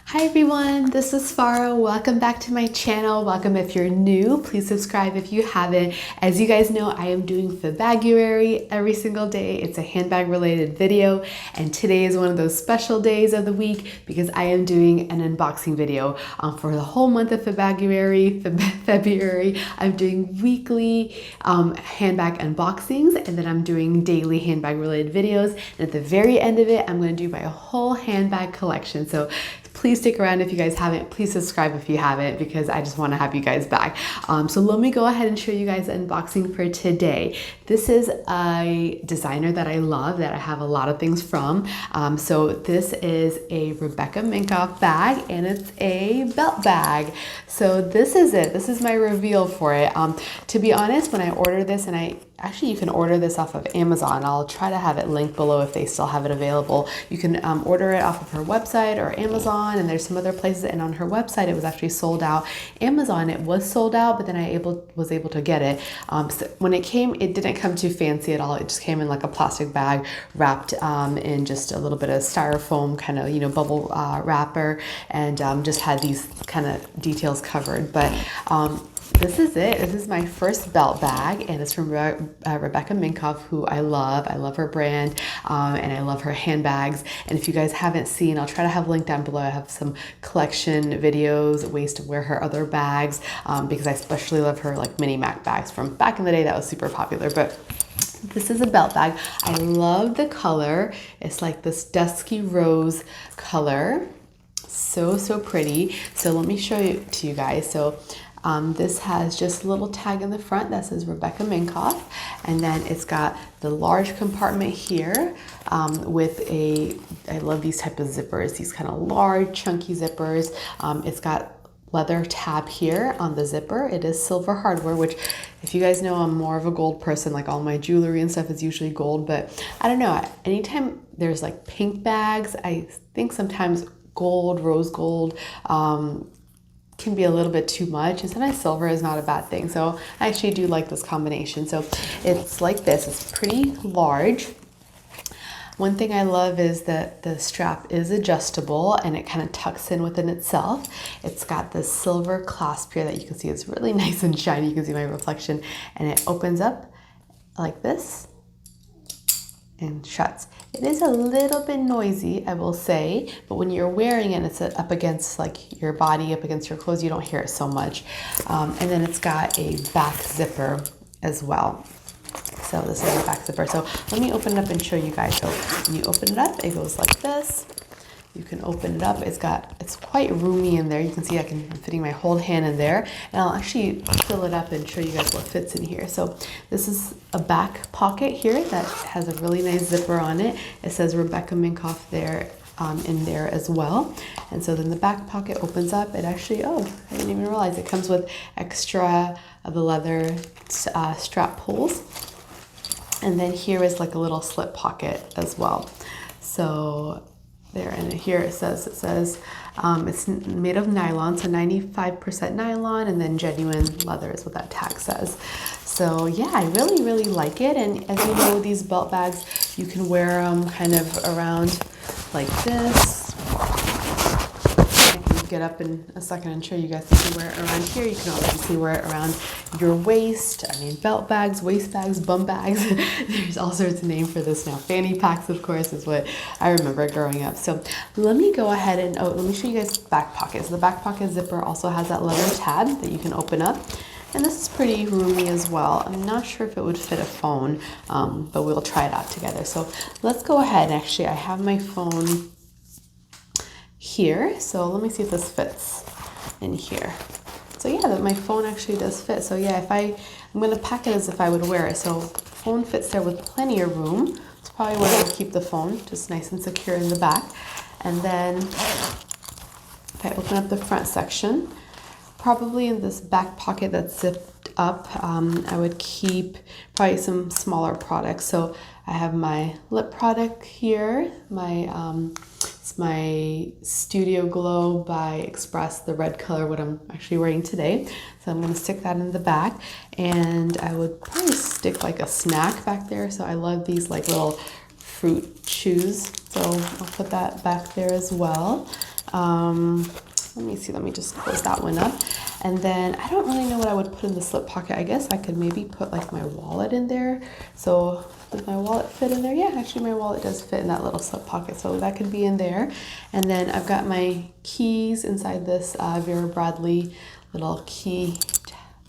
Hi everyone, this is Farah. Welcome back to my channel. Welcome if you're new. Please subscribe if you haven't. As you guys know, I am doing FeBAGuary every single day. It's a handbag related video, and today is one of those special days of the week because I am doing an unboxing video for the whole month of February. I'm doing weekly handbag unboxings, and then I'm doing daily handbag related videos. And at the very end of it, I'm going to do my whole handbag collection. So please stick around if you guys haven't. Please subscribe if you haven't, because I just want to have you guys back. So let me go ahead and show you guys the unboxing for today. This is a designer that I love, that I have a lot of things from. So this is a Rebecca Minkoff bag, and it's a belt bag. So this is it. This is my reveal for it. To be honest, when I ordered this, and actually you can order this off of Amazon. I'll try to have it linked below if they still have it available. You can order it off of her website or Amazon, and there's some other places. And on her website, it was actually sold out. Amazon, it was sold out, but then I was able to get it. So when it came, it didn't come too fancy at all. It just came in like a plastic bag wrapped in just a little bit of styrofoam kind of, bubble wrapper, and just had these kind of details covered. But this is it. This is my first belt bag, and it's from Rebecca Minkoff, who I love. I love her brand, and I love her handbags. And if you guys haven't seen, I'll try to have a link down below. I have some collection videos, ways to wear her other bags, because I especially love her like mini Mac bags from back in the day. That was super popular. But this is a belt bag. I love the color. It's like this dusky rose color. So pretty. So let me show it to you guys. So this has just a little tag in the front that says Rebecca Minkoff, and then it's got the large compartment here with I love these type of zippers, these kind of large chunky zippers. It's got leather tab here on the zipper. It is silver hardware, which, if you guys know, I'm more of a gold person. Like all my jewelry and stuff is usually gold, but I don't know, anytime there's like pink bags, I think sometimes gold, rose gold, can be a little bit too much, and sometimes silver is not a bad thing. So I actually do like this combination. So it's like this. It's pretty large. One thing I love is that the strap is adjustable, and it kind of tucks in within itself. It's got this silver clasp here that you can see is really nice and shiny. You can see my reflection, and it opens up like this and shuts. It is a little bit noisy, I will say, but when you're wearing it, it's up against like your body, up against your clothes, you don't hear it so much. And then it's got a back zipper as well. So this is a back zipper. So let me open it up and show you guys. So when you open it up, it goes like this. You can open it up. It's quite roomy in there. You can see I'm fitting my whole hand in there, and I'll actually fill it up and show you guys what fits in here. So this is a back pocket here that has a really nice zipper on it. It says Rebecca Minkoff there in there as well. And so then the back pocket opens up. It actually, I didn't even realize it comes with extra of the leather strap pulls. And then here is like a little slip pocket as well. So there, and here it says it's made of nylon, so 95% nylon, and then genuine leather is what that tag says. So yeah, I really like it. And as you know, these belt bags, you can wear them kind of around like this. Get up in a second and show you guys. You can wear it around here. You can obviously wear it around your waist. I mean, belt bags, waist bags, bum bags. There's all sorts of names for this now. Fanny packs, of course, is what I remember growing up. So let me go ahead and let me show you guys the back pocket. So the back pocket zipper also has that leather tab that you can open up. And this is pretty roomy as well. I'm not sure if it would fit a phone, but we'll try it out together. So let's go ahead. Actually, I have my phone here, so let me see if this fits in here. So yeah, my phone actually does fit. So yeah, I'm gonna pack it as if I would wear it. So phone fits there with plenty of room. It's probably where I'll keep the phone, just nice and secure in the back. And then if I open up the front section, probably in this back pocket that's zipped up, I would keep probably some smaller products. So I have my lip product here, it's my Studio Glow by Express, the red color, what I'm actually wearing today. So I'm gonna stick that in the back, and I would probably stick like a snack back there. So I love these like little fruit chews. So I'll put that back there as well. Let me see, let me just close that one up. And then I don't really know what I would put in the slip pocket. I guess I could maybe put like my wallet in there. So does my wallet fit in there? Yeah, actually my wallet does fit in that little slip pocket. So that could be in there. And then I've got my keys inside this Vera Bradley little key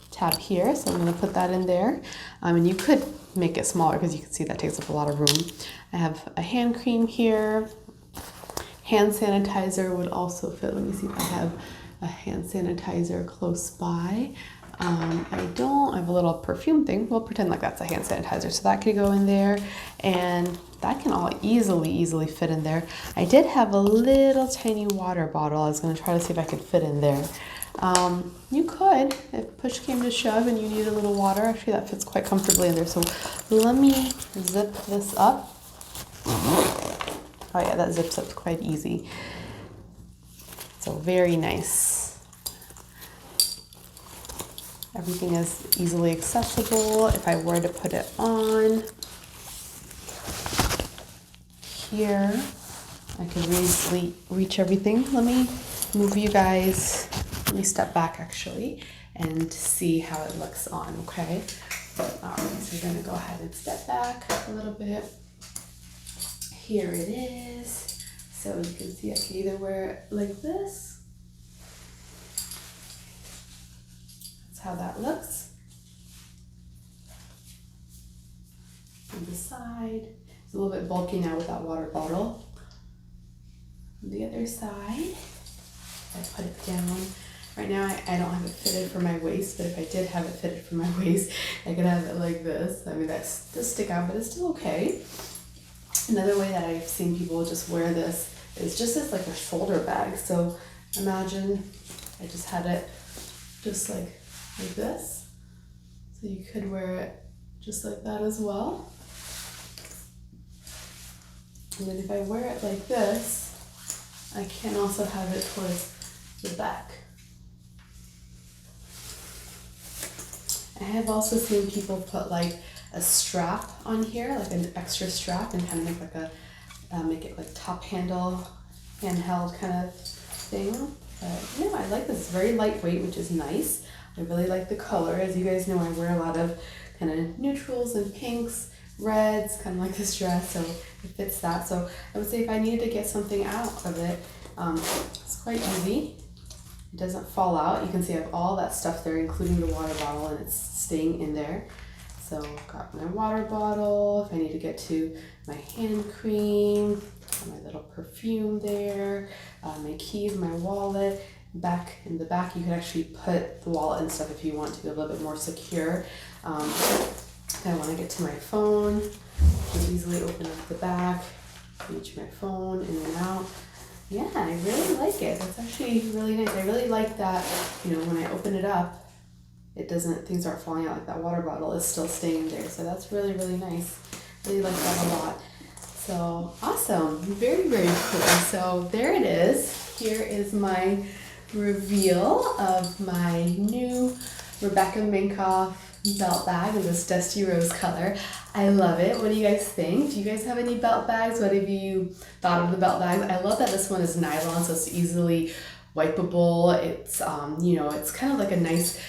tab here. So I'm gonna put that in there. And you could make it smaller because you can see that takes up a lot of room. I have a hand cream here. Hand sanitizer would also fit. Let me see if I have a hand sanitizer close by. I don't. I have a little perfume thing. We'll pretend like that's a hand sanitizer. So that could go in there, and that can all easily fit in there. I did have a little tiny water bottle. I was going to try to see if I could fit in there. You could, if push came to shove and you need a little water. Actually, that fits quite comfortably in there. So let me zip this up. Oh yeah, that zips up quite easy. So very nice. Everything is easily accessible. If I were to put it on here, I could easily reach everything. Let me move you guys, let me step back actually and see how it looks on, okay? All right, so we're gonna go ahead and step back a little bit. Here it is. So you can see I can either wear it like this. That's how that looks. On the side. It's a little bit bulky now with that water bottle. On the other side, I put it down. Right now I don't have it fitted for my waist, but if I did have it fitted for my waist, I could have it like this. I mean, that does stick out, but it's still okay. Another way that I've seen people just wear this is just as like a shoulder bag. So imagine I just had it just like this. So you could wear it just like that as well. And then if I wear it like this, I can also have it towards the back. I have also seen people put like a strap on here, like an extra strap, and kind of make like a make it like top handle, handheld kind of thing. But no, I like this. It's very lightweight, which is nice. I really like the color. As you guys know, I wear a lot of kind of neutrals and pinks, reds, kind of like this dress, so it fits that. So I would say if I needed to get something out of it, it's quite easy. It doesn't fall out. You can see I have all that stuff there, including the water bottle, and it's staying in there. So I've got my water bottle, if I need to get to my hand cream, my little perfume there, my keys, my wallet. Back in the back, you can actually put the wallet and stuff if you want to be a little bit more secure. If I want to get to my phone, I can easily open up the back, reach my phone in and out. Yeah, I really like it. It's actually really nice. I really like that, you know, when I open it up, it doesn't, things aren't falling out, like that water bottle is still staying there. So that's really, really nice. Really like that a lot. So awesome. Very, very cool. So there it is. Here is my reveal of my new Rebecca Minkoff belt bag in this dusty rose color. I love it. What do you guys think? Do you guys have any belt bags? What have you thought of the belt bags? I love that this one is nylon, so it's easily wipeable. It's you know, it's kind of like a nice,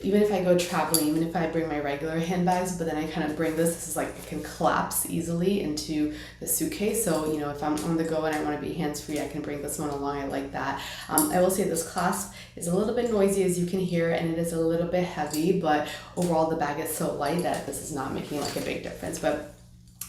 even if I go traveling, even if I bring my regular handbags, but then I kind of bring this is like it can collapse easily into the suitcase. So, you know, if I'm on the go and I want to be hands-free, I can bring this one along. I like that. I will say this clasp is a little bit noisy, as you can hear, and it is a little bit heavy, but overall the bag is so light that this is not making like a big difference. But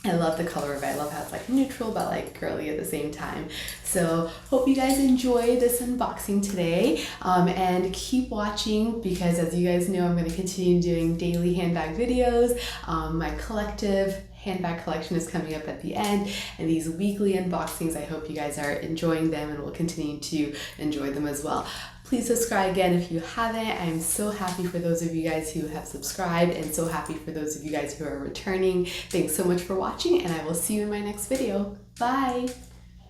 I love the color of it. I love how it's like neutral but like girly at the same time. So hope you guys enjoyed this unboxing today, and keep watching, because as you guys know, I'm going to continue doing daily handbag videos. My collective handbag collection is coming up at the end, and these weekly unboxings, I hope you guys are enjoying them and will continue to enjoy them as well. Please subscribe again if you haven't. I'm so happy for those of you guys who have subscribed, and so happy for those of you guys who are returning. Thanks so much for watching, and I will see you in my next video. Bye!